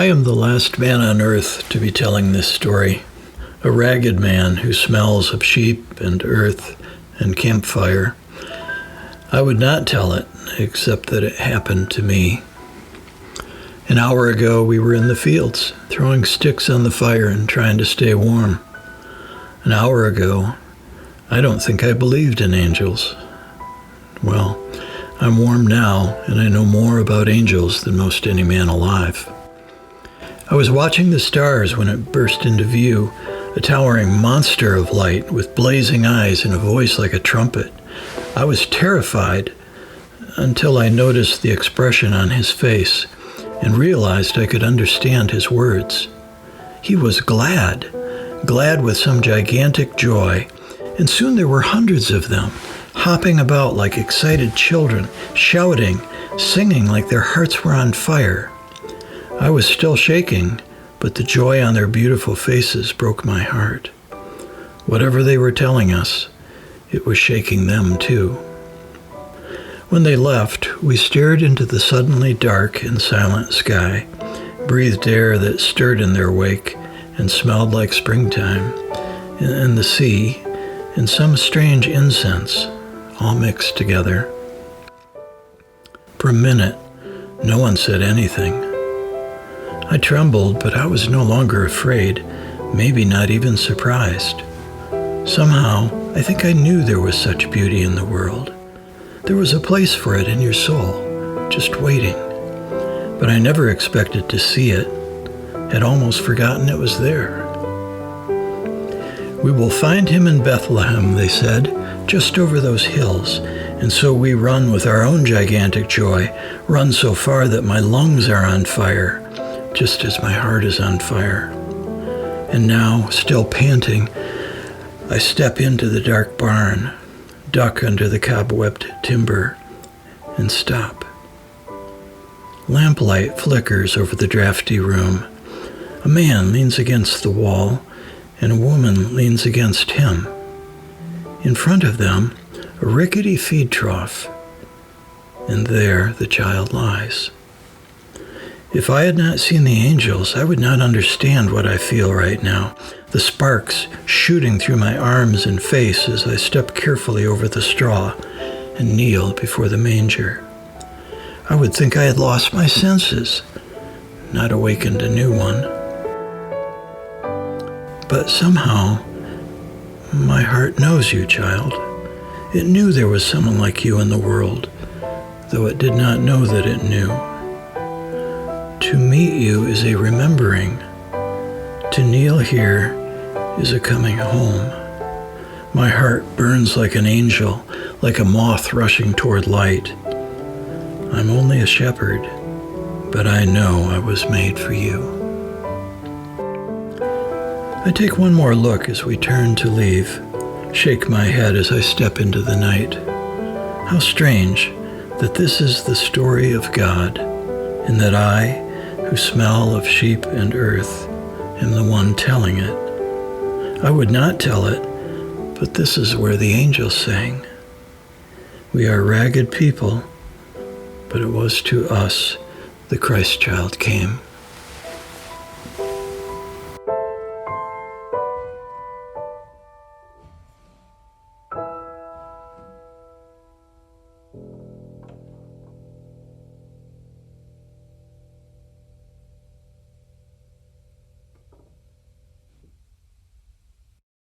I am the last man on earth to be telling this story, a ragged man who smells of sheep and earth and campfire. I would not tell it, except that it happened to me. An hour ago, we were in the fields, throwing sticks on the fire and trying to stay warm. An hour ago, I don't think I believed in angels. Well, I'm warm now, and I know more about angels than most any man alive. I was watching the stars when it burst into view, a towering monster of light with blazing eyes and a voice like a trumpet. I was terrified until I noticed the expression on his face and realized I could understand his words. He was glad with some gigantic joy, and soon there were hundreds of them, hopping about like excited children, shouting, singing like their hearts were on fire. I was still shaking, but the joy on their beautiful faces broke my heart. Whatever they were telling us, it was shaking them too. When they left, we stared into the suddenly dark and silent sky, breathed air that stirred in their wake and smelled like springtime, and the sea, and some strange incense, all mixed together. For a minute, no one said anything. I trembled, but I was no longer afraid, maybe not even surprised. Somehow, I think I knew there was such beauty in the world. There was a place for it in your soul, just waiting. But I never expected to see it, had almost forgotten it was there. We will find him in Bethlehem, they said, just over those hills, and so we run with our own gigantic joy, run so far that my lungs are on fire, just as my heart is on fire. And now, still panting, I step into the dark barn, duck under the cobwebbed timber, and stop. Lamplight flickers over the drafty room. A man leans against the wall, and a woman leans against him. In front of them, a rickety feed trough, and there the child lies. If I had not seen the angels, I would not understand what I feel right now, the sparks shooting through my arms and face as I step carefully over the straw and kneel before the manger. I would think I had lost my senses, not awakened a new one. But somehow, my heart knows you, child. It knew there was someone like you in the world, though it did not know that it knew. To meet you is a remembering. To kneel here is a coming home. My heart burns like an angel, like a moth rushing toward light. I'm only a shepherd, but I know I was made for you. I take one more look as we turn to leave, shake my head as I step into the night. How strange that this is the story of God, and that I, who smell of sheep and earth, am the one telling it. I would not tell it, but this is where the angels sang. We are ragged people, but it was to us the Christ child came.